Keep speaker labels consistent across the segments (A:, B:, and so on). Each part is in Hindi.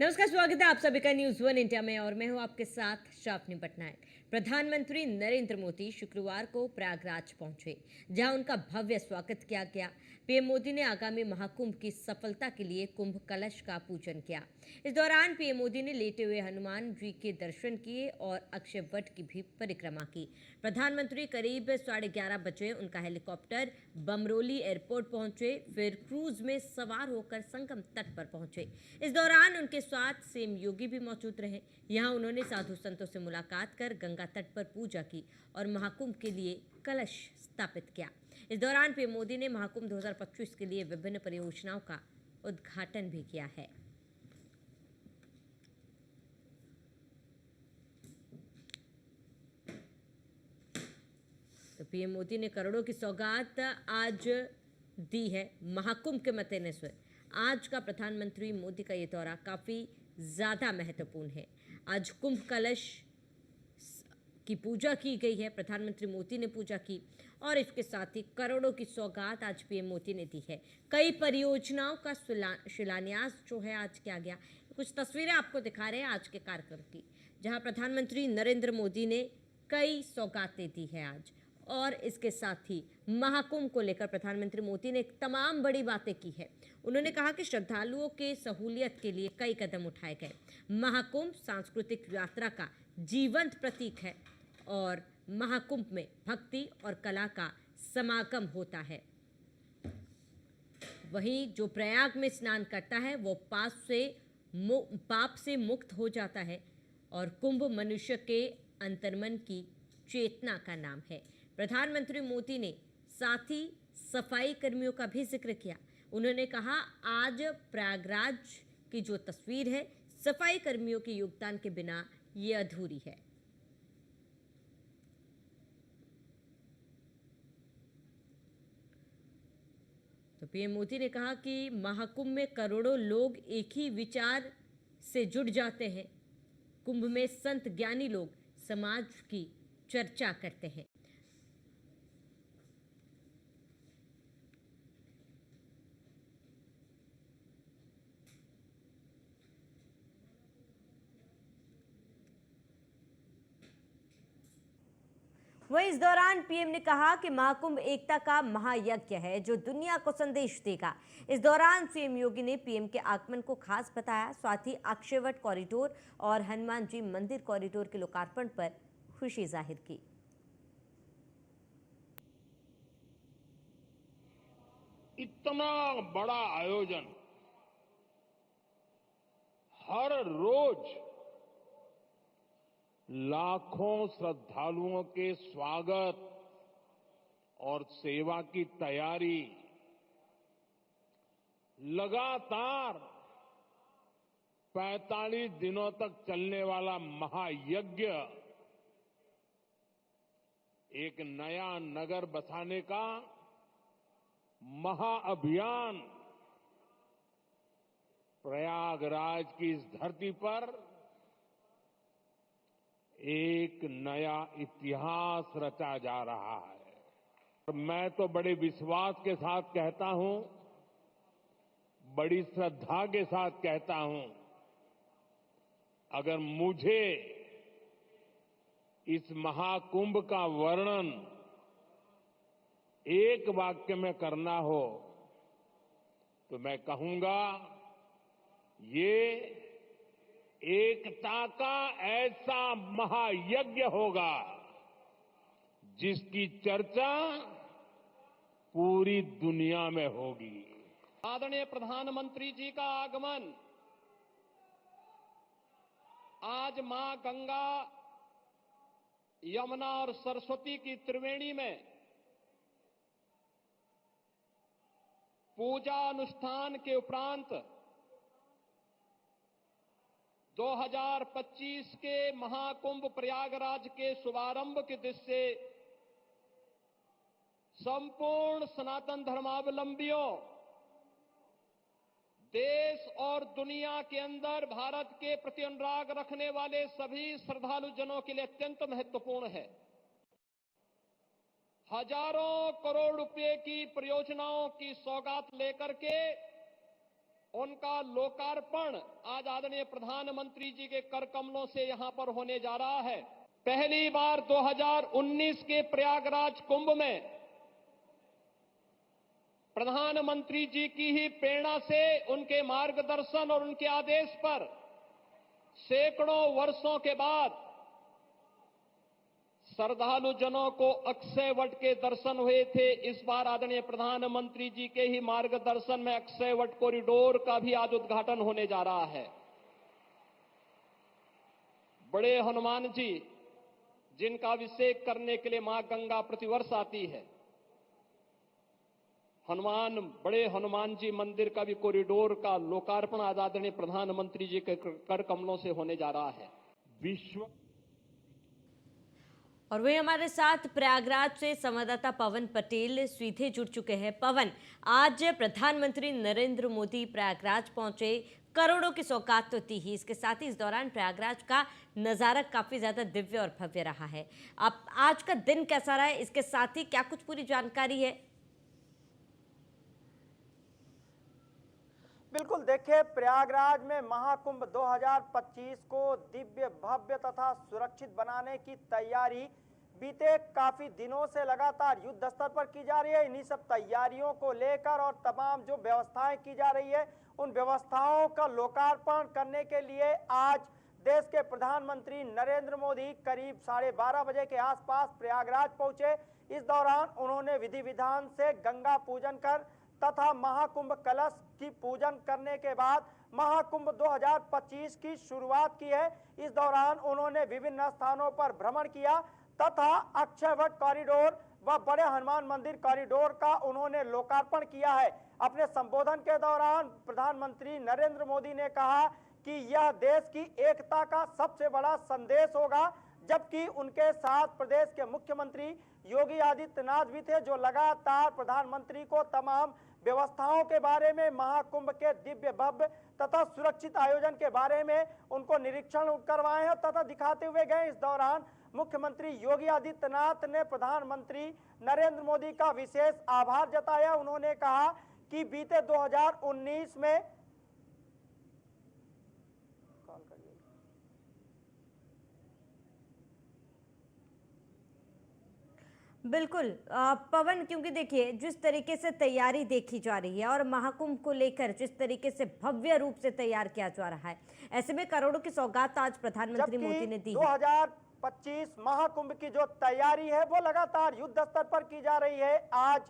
A: नमस्कार, स्वागत है आप सभी का न्यूज वन इंडिया में और मैं हूं आपके साथ शाफनी पटनायक। प्रधानमंत्री नरेंद्र मोदी शुक्रवार को प्रयागराज पहुंचे, जहां उनका भव्य स्वागत किया गया। पीएम मोदी ने आगामी महाकुंभ की सफलता के लिए कुंभ कलश का पूजन किया। इस दौरान पीएम मोदी ने लेटे हुए हनुमान जी के दर्शन किए और अक्षय वट की भी परिक्रमा की। प्रधानमंत्री करीब 11:30 बजे उनका हेलीकॉप्टर बमरोली एयरपोर्ट पहुंचे, फिर क्रूज में सवार होकर संगम तट पर पहुंचे। इस दौरान उनके साथ सीएम योगी भी मौजूद रहे। यहां उन्होंने साधु संतों से मुलाकात कर गंगा तट पर पूजा की और महाकुंभ के लिए कलश स्थापित किया। इस दौरान पीएम मोदी ने महाकुंभ 2025 के लिए विभिन्न परियोजनाओं का उद्घाटन भी किया है। तो पीएम मोदी ने करोड़ों की सौगात आज दी है महाकुंभ के मद्देनजर। आज का प्रधानमंत्री मोदी का ये दौरा काफ़ी ज़्यादा महत्वपूर्ण है। आज कुंभ कलश की पूजा की गई है, प्रधानमंत्री मोदी ने पूजा की और इसके साथ ही करोड़ों की सौगात आज पीएम मोदी ने दी है। कई परियोजनाओं का शिलान्यास जो है आज किया गया। कुछ तस्वीरें आपको दिखा रहे हैं आज के कार्यक्रम की, जहां प्रधानमंत्री नरेंद्र मोदी ने कई सौगातें दी है आज। और इसके साथ ही महाकुंभ को लेकर प्रधानमंत्री मोदी ने तमाम बड़ी बातें की है। उन्होंने कहा कि श्रद्धालुओं के सहूलियत के लिए कई कदम उठाए गए। महाकुंभ सांस्कृतिक यात्रा का जीवंत प्रतीक है और महाकुंभ में भक्ति और कला का समागम होता है। वहीं जो प्रयाग में स्नान करता है वो पाप से मुक्त हो जाता है और कुंभ मनुष्य के अंतर्मन की चेतना का नाम है। प्रधानमंत्री मोदी ने साथ ही सफाई कर्मियों का भी जिक्र किया। उन्होंने कहा, आज प्रयागराज की जो तस्वीर है, सफाई कर्मियों के योगदान के बिना ये अधूरी है। तो पीएम मोदी ने कहा कि महाकुंभ में करोड़ों लोग एक ही विचार से जुड़ जाते हैं। कुंभ में संत ज्ञानी लोग समाज की चर्चा करते हैं। वहीं इस दौरान पीएम ने कहा कि महाकुंभ एकता का महायज्ञ है जो दुनिया को संदेश देगा। इस दौरान सीएम योगी ने पीएम के आगमन को खास बताया। साथ ही अक्षयवट कॉरिडोर और हनुमान जी मंदिर कॉरिडोर के लोकार्पण पर खुशी जाहिर की।
B: इतना बड़ा आयोजन हर रोज लाखों श्रद्धालुओं के स्वागत और सेवा की तैयारी, लगातार 45 दिनों तक चलने वाला महायज्ञ, एक नया नगर बसाने का महाअभियान प्रयागराज की इस धरती पर एक नया इतिहास रचा जा रहा है। और मैं तो बड़े विश्वास के साथ कहता हूं, बड़ी श्रद्धा के साथ कहता हूं, अगर मुझे इस महाकुंभ का वर्णन एक वाक्य में करना हो तो मैं कहूंगा, ये एकता का ऐसा महायज्ञ होगा जिसकी चर्चा पूरी दुनिया में होगी।
C: आदरणीय प्रधानमंत्री जी का आगमन आज मां गंगा, यमुना और सरस्वती की त्रिवेणी में पूजा अनुष्ठान के उपरांत 2025 के महाकुंभ प्रयागराज के शुभारंभ की दृष्टि से संपूर्ण सनातन धर्मावलंबियों, देश और दुनिया के अंदर भारत के प्रति अनुराग रखने वाले सभी श्रद्धालु जनों के लिए अत्यंत महत्वपूर्ण है। हजारों करोड़ रुपए की परियोजनाओं की सौगात लेकर के उनका लोकार्पण आज आदरणीय प्रधानमंत्री जी के कर कमलों से यहां पर होने जा रहा है। पहली बार 2019 के प्रयागराज कुंभ में प्रधानमंत्री जी की ही प्रेरणा से, उनके मार्गदर्शन और उनके आदेश पर सैकड़ों वर्षों के बाद श्रद्धालु जनों को अक्षय वट के दर्शन हुए थे। इस बार आदरणीय प्रधानमंत्री जी के ही मार्गदर्शन में अक्षय वट कॉरिडोर का भी आज उद्घाटन होने जा रहा है। बड़े हनुमान जी, जिनका अभिषेक करने के लिए मां गंगा प्रतिवर्ष आती है, बड़े हनुमान जी मंदिर का भी कॉरिडोर का लोकार्पण आज आदरणीय प्रधानमंत्री जी के कर कमलों से होने जा रहा है। विश्व
A: और वही हमारे साथ प्रयागराज से संवाददाता पवन पटेल सीधे जुड़ चुके हैं। पवन, आज प्रधानमंत्री नरेंद्र मोदी प्रयागराज पहुंचे, करोड़ों की सौगात तो थी ही, इसके साथ ही इस दौरान प्रयागराज का नज़ारा काफ़ी ज़्यादा दिव्य और भव्य रहा है। अब आज का दिन कैसा रहा है, इसके साथ ही क्या कुछ पूरी जानकारी है?
D: बिल्कुल, देखिए, प्रयागराज में महाकुंभ 2025 को दिव्य, भव्य तथा सुरक्षित बनाने की तैयारी बीते काफी दिनों से लगातार युद्ध स्तर पर की जा रही है। इन्हीं सब तैयारियों को लेकर और तमाम जो व्यवस्थाएं की जा रही है, उन व्यवस्थाओं का लोकार्पण करने के लिए आज देश के प्रधानमंत्री नरेंद्र मोदी करीब 12:30 बजे के आसपास प्रयागराज पहुंचे। इस दौरान उन्होंने विधि विधान से गंगा पूजन कर तथा महाकुंभ कलश की पूजन करने के बाद महाकुंभ 2025 की शुरुआत की है। इस दौरान उन्होंने विभिन्न स्थानों पर भ्रमण किया तथा अक्षय वट कॉरिडोर व बड़े हनुमान मंदिर कॉरिडोर का उन्होंने लोकार्पण किया है। अपने संबोधन के दौरान प्रधानमंत्री नरेंद्र मोदी ने कहा कि यह देश की एकता का सबसे बड़ा संदेश होगा, जबकि उनके साथ प्रदेश के मुख्यमंत्री योगी आदित्यनाथ भी थे, जो लगातार प्रधानमंत्री को तमाम व्यवस्थाओं के बारे में, महाकुंभ के दिव्य, भव्य तथा सुरक्षित आयोजन के बारे में उनको निरीक्षण करवाए हैं तथा दिखाते हुए गए। इस दौरान मुख्यमंत्री योगी आदित्यनाथ ने प्रधानमंत्री नरेंद्र मोदी का विशेष आभार जताया। उन्होंने कहा कि बीते 2019 में
A: बिल्कुल पवन, क्योंकि देखिए जिस तरीके से तैयारी देखी जा रही है और महाकुंभ को लेकर जिस तरीके से भव्य रूप से तैयार किया जा रहा है, ऐसे में करोड़ों की सौगात आज प्रधानमंत्री मोदी ने दी।
D: 2025 महाकुंभ की जो तैयारी है वो लगातार युद्ध स्तर पर की जा रही है। आज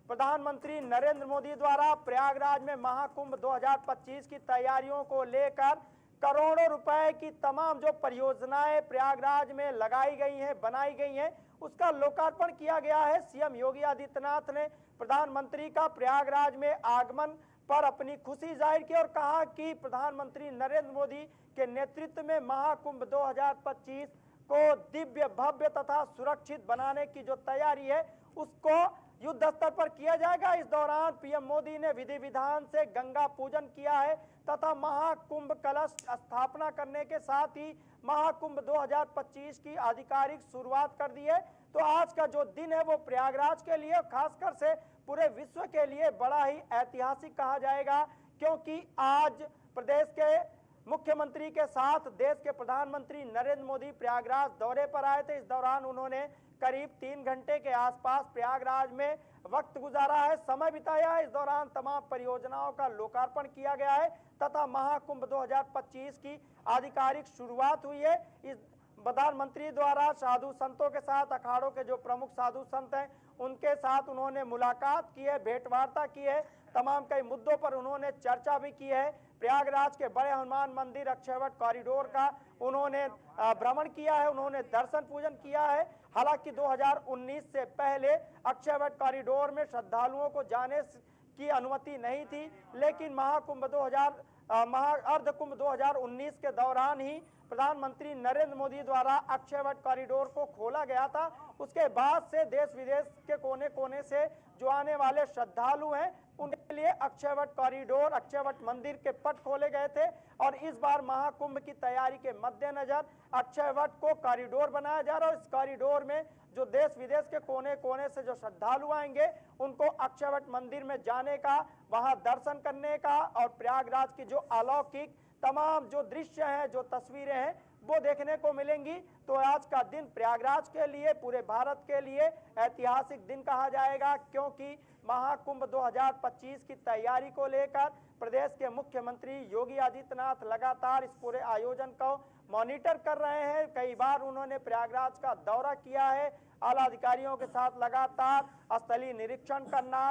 D: प्रधानमंत्री नरेंद्र मोदी द्वारा प्रयागराज में महाकुंभ 2025 की तैयारियों को लेकर करोड़ों रुपए की तमाम जो परियोजनाएं प्रयागराज में लगाई गई हैं, बनाई गई हैं, उसका लोकार्पण किया गया है। सीएम योगी आदित्यनाथ ने प्रधानमंत्री का प्रयागराज में आगमन पर अपनी खुशी जाहिर की और कहा कि प्रधानमंत्री नरेंद्र मोदी के नेतृत्व में महाकुंभ 2025 को दिव्य, भव्य तथा सुरक्षित बनाने की जो तैयारी है उसको युद्ध स्तर पर किया जाएगा। इस दौरान पीएम मोदी ने विधि विधान से गंगा पूजन किया है तथा महाकुंभ कलश स्थापना करने के साथ ही महाकुंभ 2025 की आधिकारिक शुरुआत कर दी है। तो आज का जो दिन है वो प्रयागराज के लिए, खासकर से पूरे विश्व के लिए बड़ा ही ऐतिहासिक कहा जाएगा, क्योंकि आज प्रदेश के मुख्यमंत्री के साथ देश के प्रधानमंत्री नरेंद्र मोदी प्रयागराज दौरे पर आए थे। इस दौरान उन्होंने करीब 3 घंटे के आसपास प्रयागराज में वक्त गुजारा है, समय बिताया है। इस दौरान तमाम परियोजनाओं का लोकार्पण किया गया है तथा महाकुंभ 2025 की आधिकारिक शुरुआत हुई है। इस प्रधानमंत्री द्वारा साधु संतों के साथ, अखाड़ों के जो प्रमुख साधु संत हैं उनके साथ उन्होंने मुलाकात की है, भेंटवार्ता की है, तमाम कई मुद्दों पर उन्होंने चर्चा भी की है। प्रयागराज के बड़े हनुमान मंदिर अक्षयवट कॉरिडोर का उन्होंने भ्रमण किया है, उन्होंने दर्शन पूजन किया है। हालांकि 2019 से पहले अक्षयवट कॉरिडोर में श्रद्धालुओं को जाने की अनुमति नहीं थी, लेकिन अर्धकुंभ 2019 के दौरान ही प्रधानमंत्री नरेंद्र मोदी द्वारा अक्षयवट कॉरिडोर को खोला गया था उसके बाद से देश विदेश के कोने कोने से जो आने वाले श्रद्धालु हैं उनके लिए अक्षयवट कॉरिडोर, अक्षयवट मंदिर के पट खोले गए थे और इस बार महाकुंभ की तैयारी के मद्देनजर अक्षयवट को कॉरिडोर बनाया जा रहा है। इस कॉरिडोर में जो देश विदेश के कोने कोने से जो श्रद्धालु आएंगे उनको अक्षयवट मंदिर में जाने का, वहां दर्शन करने का और प्रयागराज की जो अलौकिक तमाम जो दृश्य हैं, जो तस्वीरें हैं वो देखने को मिलेंगी। तो आज का दिन प्रयागराज के लिए, पूरे भारत के लिए ऐतिहासिक दिन कहा जाएगा, क्योंकि महाकुंभ 2025 की तैयारी को लेकर प्रदेश के मुख्यमंत्री योगी आदित्यनाथ लगातार इस पूरे आयोजन को मॉनिटर कर रहे हैं। कई बार उन्होंने प्रयागराज का दौरा किया है, आला अधिकारियों के साथ लगातार स्थलीय निरीक्षण करना,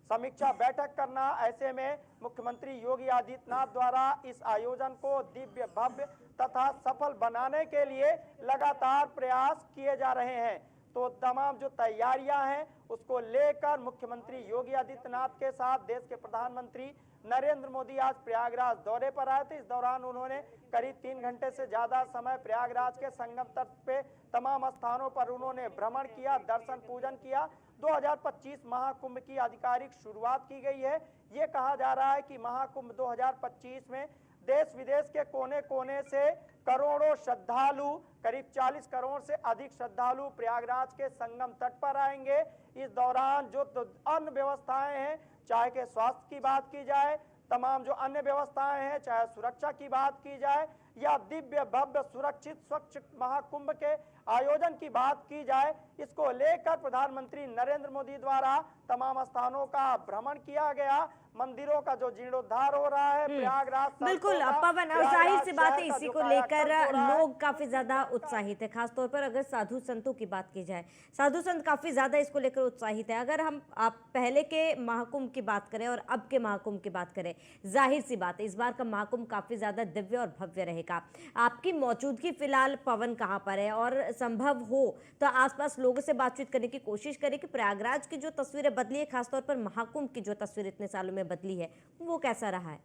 D: समीक्षा बैठक करना। ऐसे में मुख्यमंत्री योगी आदित्यनाथ द्वारा इस आयोजन को दिव्य, भव्य तथा सफल बनाने के लिए लगातार प्रयास किए जा रहे हैं। तो तमाम जो तैयारियां हैं उसको लेकर मुख्यमंत्री योगी आदित्यनाथ के साथ देश के प्रधानमंत्री नरेंद्र मोदी आज प्रयागराज दौरे पर आए थे। इस दौरान उन्होंने करीब 3 घंटे से ज्यादा समय प्रयागराज के संगम तट पे तमाम स्थानों पर उन्होंने भ्रमण किया, दर्शन पूजन किया। 2025 महाकुंभ की आधिकारिक शुरुआत की गई है। ये कहा जा रहा है कि महाकुंभ 2025 में देश विदेश के कोने कोने से करोड़ों श्रद्धालु, करीब 40 करोड़ से अधिक श्रद्धालु प्रयागराज के संगम तट पर आएंगे। इस दौरान जो अन्य व्यवस्थाएं हैं, चाहे के स्वास्थ्य की बात की जाए, तमाम जो अन्य व्यवस्थाएं हैं, चाहे सुरक्षा की बात की जाए या दिव्य, भव्य, सुरक्षित, स्वच्छ महाकुंभ के आयोजन की बात की जाए, इसको लेकर प्रधानमंत्री नरेंद्र मोदी द्वारा तमाम स्थानों का भ्रमण किया गया। मंदिरों का जो जीर्णोद्धार हो रहा है, प्रयागराज
A: बिल्कुल पवन, और जाहिर सी बात है इसी को लेकर लोग काफी ज्यादा उत्साहित है। खासतौर पर अगर साधु संतों की बात की जाए, साधु संत काफी ज्यादा इसको लेकर उत्साहित है। अगर हम आप पहले के महाकुंभ की बात करें और अब के महाकुंभ की बात करें, जाहिर सी बात है इस बार का महाकुंभ काफी ज्यादा दिव्य और भव्य रहेगा। आपकी मौजूदगी फिलहाल पवन कहाँ पर है, और संभव हो तो आसपास लोगों से बातचीत करने की कोशिश करें कि प्रयागराज की जो तस्वीरें बदली है, खासतौर पर महाकुंभ की जो तस्वीर इतने सालों में बदली है, वो कैसा रहा है?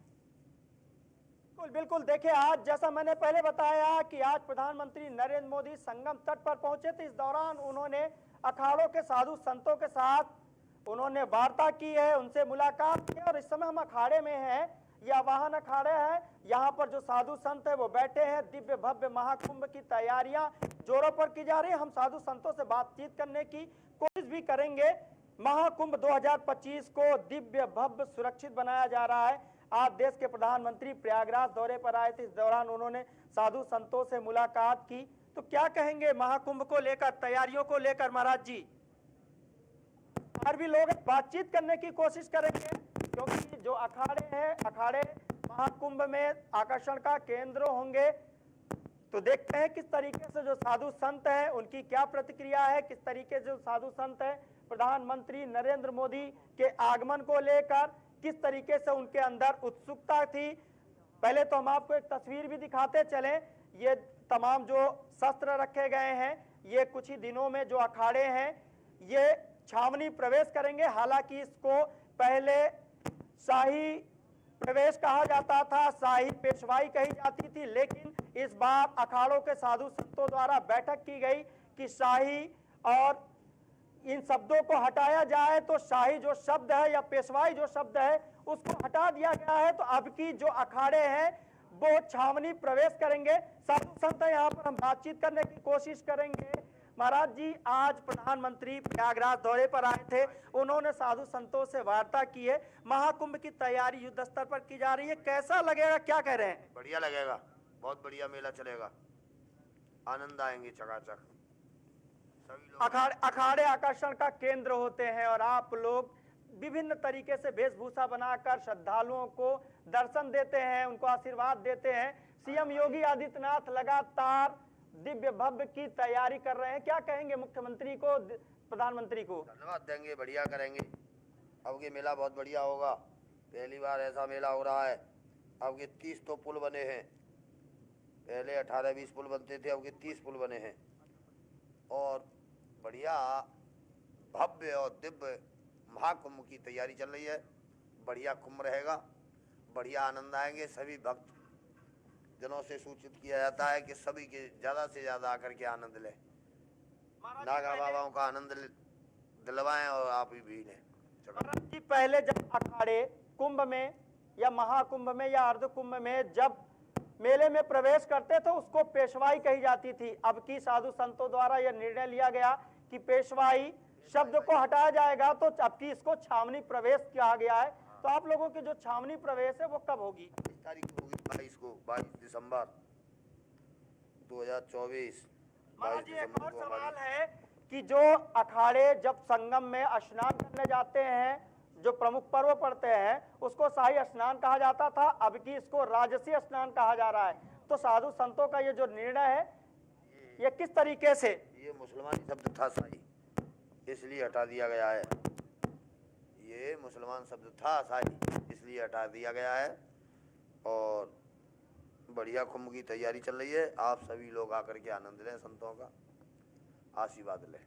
D: बिल्कुल देखिए, आज जैसा मैंने पहले बताया कि आज प्रधानमंत्री नरेंद्र मोदी संगम तट पर पहुंचे थे। इस दौरान उन्होंने अखाड़ों के साधु संतों के साथ उन्होंने वार्ता की है, उनसे मुलाकात की। और इस समय हम अखाड़े में हैं, या वाहन अखाड़े हैं, यहाँ पर जो साधु संत है वो बैठे हैं। दिव्य भव्य महाकुंभ की तैयारियां जोरों पर की जा रही है। हम साधु संतों से बातचीत करने की कोशिश भी करेंगे। महाकुंभ 2025 को दिव्य, भव्य, सुरक्षित बनाया जा रहा है। आज देश के प्रधानमंत्री प्रयागराज दौरे पर आए थे। इस दौरान उन्होंने साधु संतों से मुलाकात की। तो क्या कहेंगे महाकुंभ को लेकर, तैयारियों को लेकर महाराज जी? और भी लोग बातचीत करने की कोशिश करेंगे, क्योंकि जो अखाड़े हैं, अखाड़े महाकुंभ में आकर्षण का केंद्र होंगे। तो देखते हैं किस तरीके से जो साधु संत हैं उनकी क्या प्रतिक्रिया है, किस तरीके से जो साधु संत हैं प्रधानमंत्री नरेंद्र मोदी के आगमन को लेकर किस तरीके से उनके अंदर उत्सुकता थी। पहले तो हम आपको एक तस्वीर भी दिखाते चलें। ये तमाम जो शस्त्र रखे गए हैं, ये कुछ ही दिनों में जो अखाड़े हैं ये छावनी प्रवेश करेंगे। हालांकि इसको पहले शाही प्रवेश कहा जाता था, शाही पेशवाई कही जाती थी, लेकिन इस बार अखाड़ों के साधु संतों द्वारा बैठक की गई कि शाही और इन शब्दों को हटाया जाए। तो शाही जो शब्द है या पेशवाई जो शब्द है उसको हटा दिया गया है। तो अब की जो अखाड़े हैं वो छावनी प्रवेश करेंगे। साधु संत यहाँ पर हम बातचीत करने की कोशिश करेंगे। महाराज जी, आज प्रधानमंत्री प्रयागराज दौरे पर आए थे, उन्होंने साधु संतों से वार्ता की है। महाकुंभ की तैयारी युद्ध स्तर पर की जा रही है, कैसा लगेगा, क्या कह रहे हैं?
E: बढ़िया लगेगा, बहुत बढ़िया मेला चलेगा, आनंद आएंगे चकाचक।
D: अखाड़े आकर्षण का केंद्र होते हैं और आप लोग विभिन्न तरीके से वेशभूषा बनाकर श्रद्धालुओं को दर्शन देते हैं, उनको आशीर्वाद देते हैं। सीएम योगी आदित्यनाथ लगातार दिव्य भव्य की तैयारी कर रहे हैं, क्या कहेंगे मुख्यमंत्री को, प्रधानमंत्री को?
E: धन्यवाद देंगे, बढ़िया करेंगे। अब ये मेला बहुत बढ़िया होगा, पहली बार ऐसा मेला हो रहा है। अब के 30 तो पुल बने हैं, पहले 18-20 पुल बनते थे, अब के 30 पुल बने हैं। और बढ़िया भव्य और दिव्य महाकुंभ की तैयारी चल रही है। बढ़िया कुंभ रहेगा, बढ़िया आनंद आएंगे। सभी भक्त जनों से सूचित किया जाता है कि सभी के ज़्यादा से ज़्यादा आकर के आनंद लें। नागा बाबाओं का आनंद दिलवाएं और आप भी लें।
D: महाराज जी, पहले जब अखाड़े कुंभ में या महाकुंभ में या अर्ध कुंभ में जब मेले में प्रवेश करते तो उसको पेशवाई कही जाती थी। अब की साधु संतों द्वारा यह निर्णय लिया गया कि पेशवाई शब्द को हटाया जाएगा, तो अब की इसको छावनी प्रवेश कहा गया है। तो आप लोगों की जो छावनी प्रवेश है वो कब होगी?
E: 22 तारीख को होगी, 22 दिसंबर 2024।
D: महाराज जी, एक और सवाल है कि जो अखाड़े जब संगम में स्नान करने जाते हैं, जो प्रमुख पर्व पड़ते हैं, उसको शाही स्नान कहा जाता था, अब की इसको राजसी स्नान कहा जा रहा है। तो साधु संतों का ये जो निर्णय है ये किस तरीके से?
E: ये मुसलमानी शब्द था शाही, इसलिए हटा दिया गया है। ये मुसलमान शब्द था शाही, इसलिए हटा दिया गया है। और बढ़िया कुंभ की तैयारी चल रही है। आप सभी लोग आकर के आनंद लें, संतों का आशीर्वाद लें।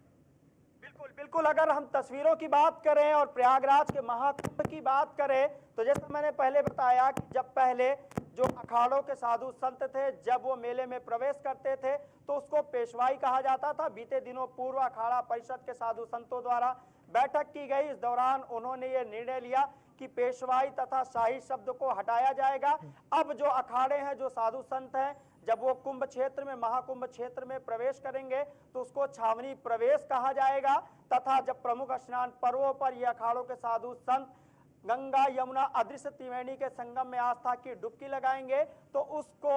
D: बिल्कुल बिल्कुल। अगर हम तस्वीरों की बात करें और प्रयागराज के महाकुंभ की बात करें तो जैसा मैंने पहले बताया कि जब पहले जो अखाड़ों के साधु संत थे, जब वो मेले में प्रवेश करते थे तो उसको पेशवाई कहा जाता था। बीते दिनों पूर्व अखाड़ा परिषद के साधु संतों द्वारा बैठक की गई। इस दौरान उन्होंने ये निर्णय लिया कि पेशवाई तथा शाही शब्द को हटाया जाएगा। अब जो अखाड़े हैं, जो साधु संत हैं, जब वो कुंभ क्षेत्र में, महाकुंभ क्षेत्र में प्रवेश करेंगे तो उसको छावनी प्रवेश कहा जाएगा। तथा जब प्रमुख स्नान पर्वों पर ये अखाड़ों के साधु संत गंगा यमुना अदृश्य त्रिवेणी के संगम में आस्था की डुबकी लगाएंगे तो उसको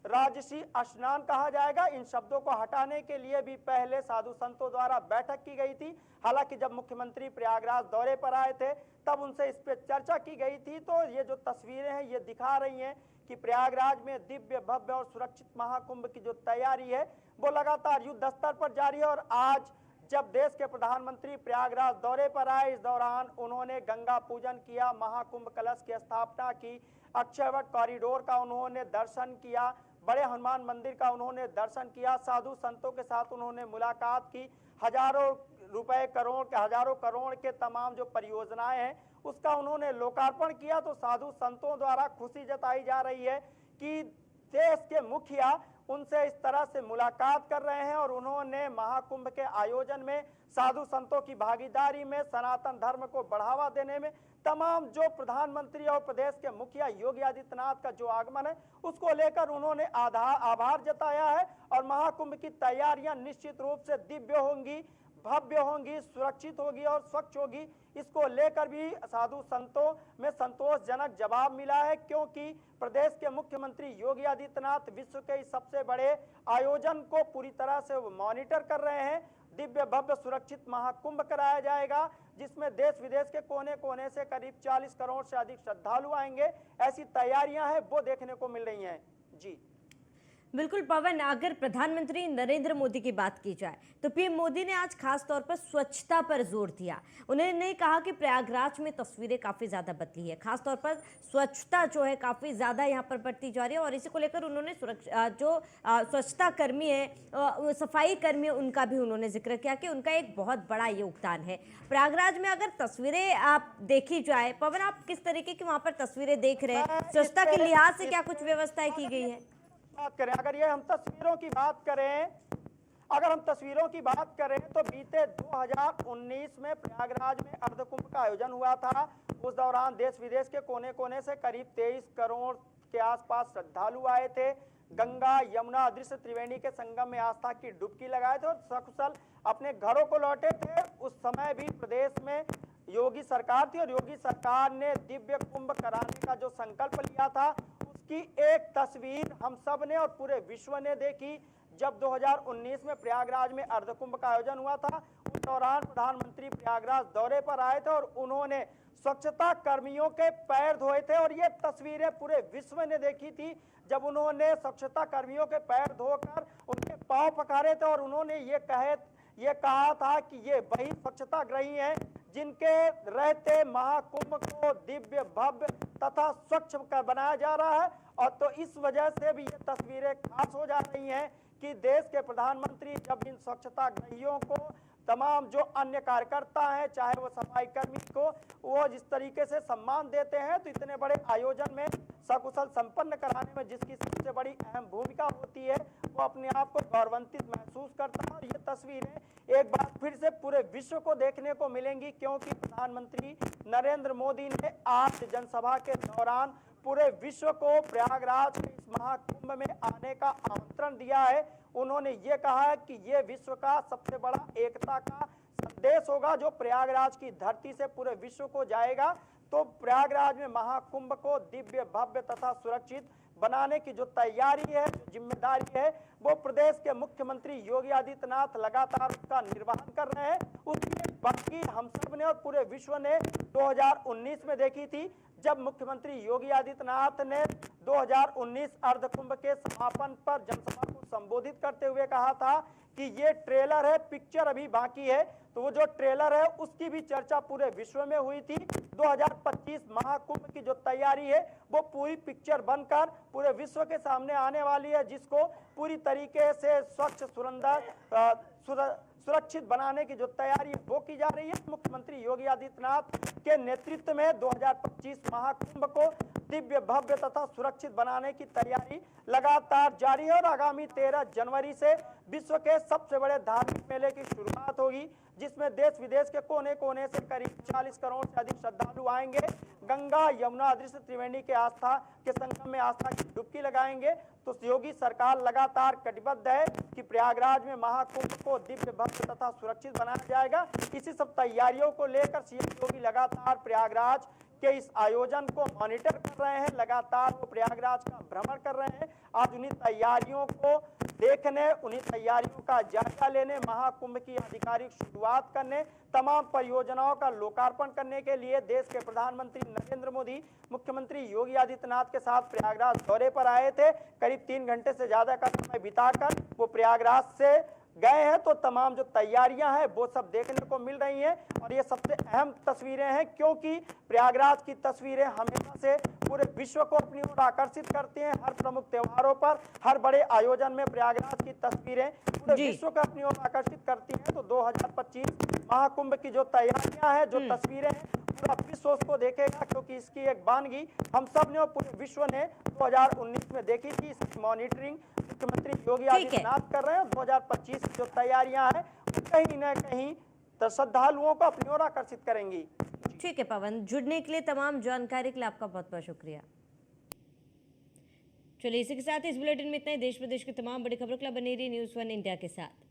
D: राजसी स्नान कहा जाएगा। इन शब्दों को हटाने के लिए भी पहले साधु संतों द्वारा बैठक की गई थी। हालांकि जब मुख्यमंत्री प्रयागराज दौरे पर आए थे तब उनसे इस पर चर्चा की गई थी। तो ये जो तस्वीरें हैं ये दिखा रही हैं कि प्रयागराज में दिव्य भव्य और सुरक्षित महाकुंभ की जो तैयारी है वो लगातार युद्ध स्तर पर जारी है। और आज जब देश के प्रधानमंत्री प्रयागराज दौरे पर आए, इस दौरान उन्होंने गंगा पूजन किया, महाकुंभ कलश की स्थापना की, अक्षयवट कॉरिडोर का उन्होंने दर्शन किया, बड़े हनुमान मंदिर का उन्होंने दर्शन किया, साधु संतों के साथ उन्होंने मुलाकात की, हजारों रुपए करोड़ के, हजारों करोड़ के तमाम जो परियोजनाएं हैं उसका उन्होंने लोकार्पण किया। तो साधु संतों द्वारा खुशी जताई जा रही है कि देश के मुखिया उनसे इस तरह से मुलाकात कर रहे हैं और उन्होंने महाकुंभ के आयोजन में साधु संतों की भागीदारी में, सनातन धर्म को बढ़ावा देने में तमाम जो प्रधानमंत्री और प्रदेश के मुखिया योगी आदित्यनाथ का जो आगमन है उसको लेकर उन्होंने आभार जताया है। और महाकुंभ की तैयारियां निश्चित रूप से दिव्य होंगी, भव्य होंगी, सुरक्षित होगी और स्वच्छ होगी। इसको लेकर भी साधु संतों में संतोषजनक जवाब मिला है, क्योंकि प्रदेश के मुख्यमंत्री योगी आदित्यनाथ विश्व के इस सबसे बड़े आयोजन को पूरी तरह से मॉनिटर कर रहे हैं। दिव्य भव्य सुरक्षित महाकुंभ कराया जाएगा जिसमें देश विदेश के कोने कोने से करीब 40 करोड़ से अधिक श्रद्धालु आएंगे। ऐसी तैयारियां हैं वो देखने को मिल रही हैं। जी
A: बिल्कुल पवन, अगर प्रधानमंत्री नरेंद्र मोदी की बात की जाए तो पीएम मोदी ने आज खास तौर पर स्वच्छता पर जोर दिया। उन्होंने कहा कि प्रयागराज में तस्वीरें काफ़ी ज़्यादा बदली है, खास तौर पर स्वच्छता जो है काफ़ी ज़्यादा यहाँ पर बढ़ती जा रही है। और इसी को लेकर उन्होंने स्वच्छता कर्मी है, सफाई कर्मी है, उनका भी उन्होंने जिक्र किया कि उनका एक बहुत बड़ा योगदान है प्रयागराज में। अगर तस्वीरें आप देखी जाए, पवन आप किस तरीके की वहाँ पर तस्वीरें देख रहे हैं? स्वच्छता के लिहाज से क्या कुछ व्यवस्थाएं की गई है?
D: बात करें, अगर ये हम तस्वीरों की बात करें, तो बीते 2019 में प्रयागराज में अर्धकुंभ का आयोजन हुआ था। उस दौरान देश विदेश के कोने कोने से करीब 23 करोड़ के आसपास श्रद्धालु आए थे। गंगा यमुना अदृश्य त्रिवेणी के संगम में आस्था की डुबकी लगाए थे और सकुशल अपने घरों को लौटे थे। उस समय भी प्रदेश में योगी सरकार थी और योगी सरकार ने दिव्य कुंभ कराने का जो संकल्प लिया था उसकी एक तस्वीर हम सब ने और पूरे विश्व ने देखी। जब 2019 में प्रयागराज में अर्धकुंभ का आयोजन हुआ था, उस दौरान प्रधानमंत्री प्रयागराज दौरे पर आए थे और उन्होंने स्वच्छता कर्मियों के पैर धोए थे। और ये तस्वीरें पूरे विश्व ने देखी थी जब उन्होंने स्वच्छता कर्मियों के पैर धोकर उनके पांव पखारे थे और उन्होंने ये कहा था कि ये वही स्वच्छता ग्रही हैं जिनके रहते महाकुंभ को दिव्य भव्य तथा स्वच्छ कर बनाया जा रहा है। और तो इस वजह से भी ये तस्वीरें खास हो जा रही हैं कि देश के प्रधानमंत्री जब इन स्वच्छता ग्रहियों को, तमाम जो अन्य कार्यकर्ता हैं, चाहे वो सफाई कर्मी को, वो जिस तरीके से सम्मान देते हैं, तो इतने बड़े आयोजन में सकुशल संपन्न कराने में जिसकी सबसे बड़ी अहम भूमिका होती है वो अपने आप को गौरवान्वित महसूस करता है। और ये तस्वीरें एक बार फिर से पूरे विश्व को देखने को मिलेंगी, क्योंकि प्रधानमंत्री नरेंद्र मोदी ने आज जनसभा के दौरान पूरे विश्व को प्रयागराज के इस महाकुंभ में आने का आमंत्रण दिया है। उन्होंने ये कहा है कि ये विश्व का सबसे बड़ा एकता का संदेश होगा जो प्रयागराज की धरती से पूरे विश्व को जाएगा। तो प्रयागराज में महाकुंभ को दिव्य, भव्य तथा सुरक्षित बनाने की जो तैयारी है, जो जिम्मेदारी है, वो प्रदेश के मुख्यमंत्री योगी आदित्यनाथ लगातार उसका निर्वहन कर रहे हैं। उसकी बाकी हम सब ने और पूरे विश्व ने 2019 में देखी थी, जब मुख्यमंत्री योगी आदित्यनाथ ने 2019 अर्धकुंभ के समापन पर जनसभा को संबोधित करते हुए कहा था कि ये ट्रेलर है, पिक्चर अभी बाकी है। तो वो जो ट्रेलर है उसकी भी चर्चा पूरे विश्व में हुई थी। 2025 महाकुंभ की जो तैयारी है वो पूरी पिक्चर बनकर पूरे विश्व के सामने आने वाली है, जिसको पूरी तरीके से स्वच्छ, सुरक्षित बनाने की जो तैयारी वो की जा रही है। मुख्यमंत्री योगी आदित्यनाथ के नेतृत्व में 2025 महाकुंभ को दिव्य, भव्य तथा सुरक्षित बनाने की तैयारी लगातार जारी है। और आगामी 13 जनवरी से विश्व के सबसे बड़े धार्मिक मेले की शुरुआत होगी, जिसमें देश विदेश के कोने कोने से करीब 40 करोड़ से अधिक श्रद्धालु आएंगे। गंगा, यमुना, अदृश्य त्रिवेणी के आस्था के संगम में आस्था की डुबकी लगाएंगे। तो योगी सरकार लगातार कटिबद्ध है कि प्रयागराज में महाकुंभ को दिव्य, भव्य तथा सुरक्षित बनाया जाएगा। इसी सब तैयारियों को लेकर सीएम योगी लगातार प्रयागराज के इस आयोजन को मॉनिटर कर रहे हैं, लगातार वो प्रयागराज का भ्रमण कर रहे हैं। आज उन्हीं तैयारियों को देखने, उन्हीं तैयारियों का जायजा लेने, महाकुंभ की आधिकारिक शुरुआत करने, तमाम परियोजनाओं का लोकार्पण करने के लिए देश के प्रधानमंत्री नरेंद्र मोदी मुख्यमंत्री योगी आदित्यनाथ के साथ प्रयागराज दौरे पर आए थे। करीब 3 घंटे से ज्यादा का समय बिताकर वो प्रयागराज से गए हैं। तो तमाम जो तैयारियां हैं वो सब देखने को मिल रही हैं। और ये सबसे अहम तस्वीरें हैं, क्योंकि प्रयागराज की तस्वीरें हमेशा से पूरे विश्व को अपनी ओर आकर्षित करती हैं। हर प्रमुख त्योहारों पर, हर बड़े आयोजन में प्रयागराज की तस्वीरें पूरे विश्व को अपनी ओर आकर्षित करती हैं। तो 2025 महाकुंभ की जो तैयारियां हैं, जो तस्वीरें हैं, पूरा विश्व उसको देखेगा, क्योंकि इसकी एक वानगी हम सब ने और पूरे विश्व ने 2019 में देखी थी। इसकी मॉनिटरिंग मुख्यमंत्री योगी आदित्यनाथ कर रहे हैं। 2025 की जो तैयारियां हैं कहीं न कहीं श्रद्धालुओं को अपनी ओर आकर्षित करेंगी।
A: ठीक है पवन, जुड़ने के लिए, तमाम जानकारी के लिए आपका बहुत बहुत शुक्रिया। चलिए इसी के साथ इस बुलेटिन में इतना ही। देश प्रदेश की तमाम बड़ी खबरों के लिए बने रहिए न्यूज़ 1 इंडिया के साथ।